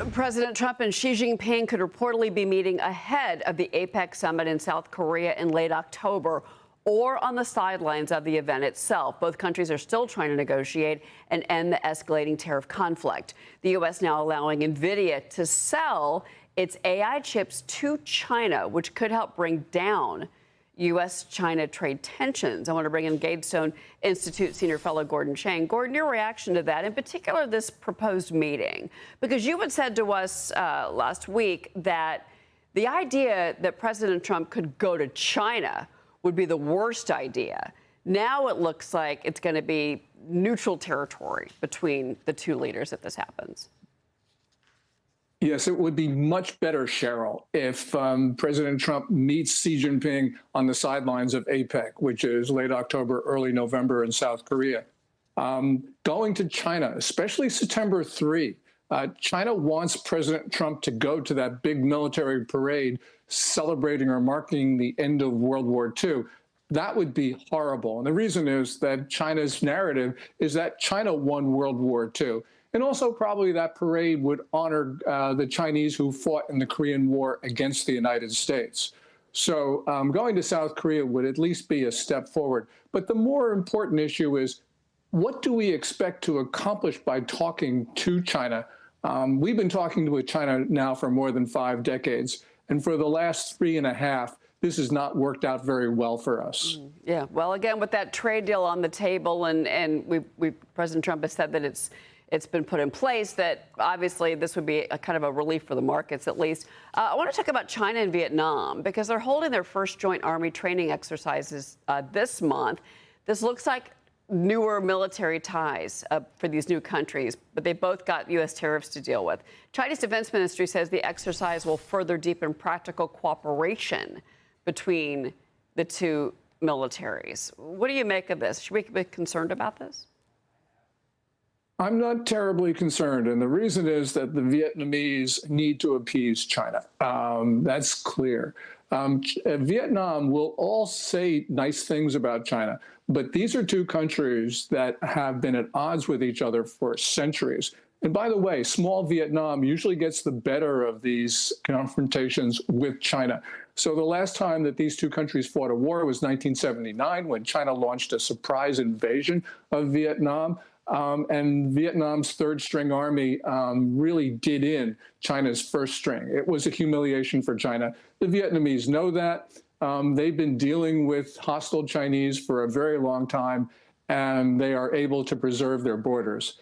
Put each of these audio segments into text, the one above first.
President Trump and Xi Jinping could reportedly be meeting ahead of the APEC summit in South Korea in late October or on the sidelines of the event itself. Both countries are still trying to negotiate and end the escalating tariff conflict. The U.S. now allowing NVIDIA to sell its AI chips to China, which could help bring down U.S.-China trade tensions. I want to bring in Gatestone Institute senior fellow Gordon Chang. Gordon, your reaction to that, in particular this proposed meeting, because you had said to us last week that the idea that President Trump could go to China would be the worst idea. Now it looks like it's going to be neutral territory between the two leaders if this happens. Yes, it would be much better, Cheryl, if President Trump meets Xi Jinping on the sidelines of APEC, which is late October, early November in South Korea. Going to China, especially September 3, China wants President Trump to go to that big military parade celebrating or marking the end of World War II. That would be horrible. And the reason is that China's narrative is that China won World War II. And also probably that parade would honor the Chinese who fought in the Korean War against the United States. So going to South Korea would at least be a step forward. But the more important issue is, what do we expect to accomplish by talking to China? We've been talking with China now for more than 5 decades. And for the last 3.5, this has not worked out very well for us. Yeah, well, again, with that trade deal on the table, and President Trump has said that it's been put in place, that obviously this would be a kind of a relief for the markets, at least. I want to talk about China and Vietnam, because they're holding their first joint Army training exercises this month. This looks like newer military ties for these new countries, but they both got U.S. tariffs to deal with. Chinese Defense Ministry says the exercise will further deepen practical cooperation between the two militaries. What do you make of this? Should we be concerned about this? I'm not terribly concerned, and the reason is that the Vietnamese need to appease China. That's clear. Vietnam will all say nice things about China, but these are two countries that have been at odds with each other for centuries. And by the way, small Vietnam usually gets the better of these confrontations with China. So the last time that these two countries fought a war was 1979, when China launched a surprise invasion of Vietnam. And Vietnam's third string army really did in China's first string. It was a humiliation for China. The Vietnamese know that. They've been dealing with hostile Chinese for a very long time, and they are able to preserve their borders.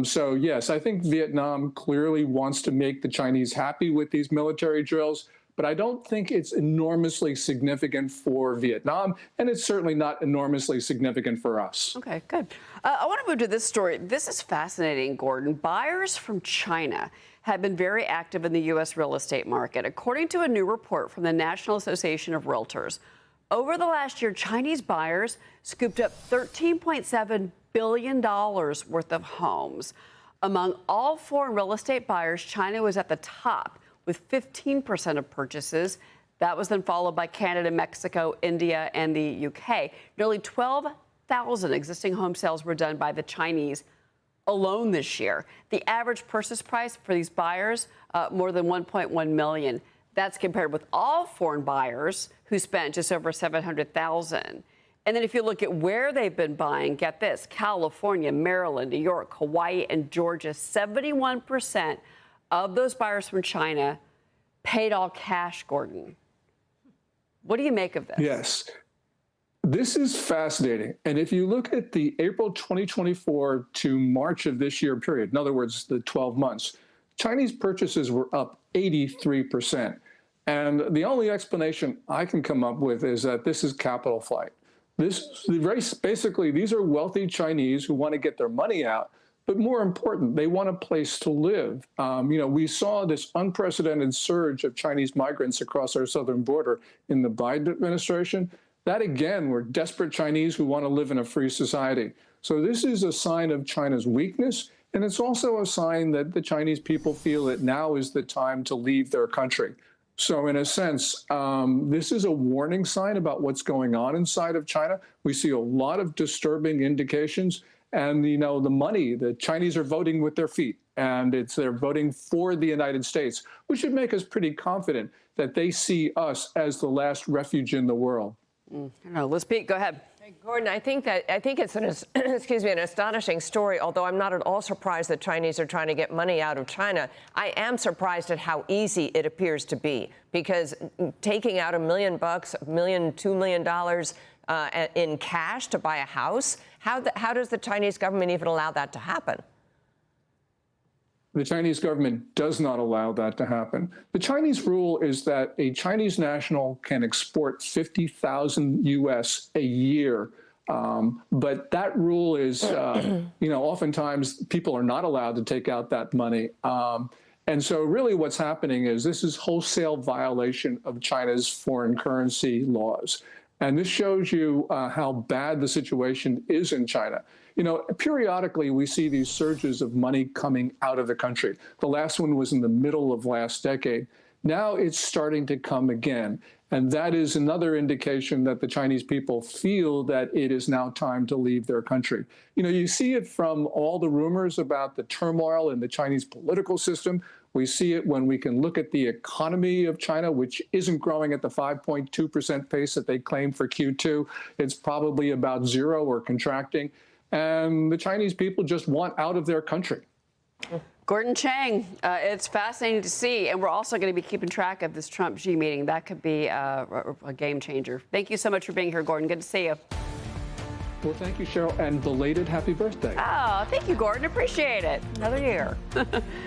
So, yes, I think Vietnam clearly wants to make the Chinese happy with these military drills, but I don't think it's enormously significant for Vietnam, and it's certainly not enormously significant for us. Okay, good. I want to move to this story. This is fascinating, Gordon. Buyers from China have been very active in the U.S. real estate market. According to a new report from the National Association of Realtors, over the last year, Chinese buyers scooped up $13.7 billion worth of homes. Among all foreign real estate buyers, China was at the top with 15% of purchases. That was then followed by Canada, Mexico, India, and the UK. Nearly 12,000 existing home sales were done by the Chinese alone this year. The average purchase price for these buyers, more than $1.1 million. That's compared with all foreign buyers who spent just over $700,000. And then if you look at where they've been buying, get this: California, Maryland, New York, Hawaii, and Georgia. 71% of those buyers from China paid all cash, Gordon. What do you make of this? Yes, this is fascinating. And if you look at the April 2024 to March of this year period, in other words, the 12 months, Chinese purchases were up 83%. And the only explanation I can come up with is that this is capital flight. Basically, these are wealthy Chinese who want to get their money out, but more important, they want a place to live. We saw this unprecedented surge of Chinese migrants across our southern border in the Biden administration. That, again, were desperate Chinese who want to live in a free society. So this is a sign of China's weakness, and it's also a sign that the Chinese people feel that now is the time to leave their country. So in a sense, this is a warning sign about what's going on inside of China. We see a lot of disturbing indications. And, the money, the Chinese are voting with their feet. and they're voting for the United States, which should make us pretty confident that they see us as the last refuge in the world. I don't know. Liz Peek, go ahead. Hey, Gordon, I think it's an an astonishing story. Although I'm not at all surprised that Chinese are trying to get money out of China, I am surprised at how easy it appears to be. Because taking out $1 million, $2 million in cash to buy a house, how does the Chinese government even allow that to happen? The Chinese government does not allow that to happen. The Chinese rule is that a Chinese national can export 50,000 US a year. But that rule is, oftentimes people are not allowed to take out that money. And so really what's happening is this is wholesale violation of China's foreign currency laws. And this shows you how bad the situation is in China. Periodically we see these surges of money coming out of the country. The last one was in the middle of last decade. Now it's starting to come again. And that is another indication that the Chinese people feel that it is now time to leave their country. You see it from all the rumors about the turmoil in the Chinese political system. We see it when we can look at the economy of China, which isn't growing at the 5.2% pace that they claim for Q2. It's probably about zero or contracting. And the Chinese people just want out of their country. Gordon Chang, it's fascinating to see. And we're also going to be keeping track of this Trump-Xi meeting. That could be a game changer. Thank you so much for being here, Gordon. Good to see you. Well, thank you, Cheryl, and belated happy birthday. Oh, thank you, Gordon. Appreciate it. Another year.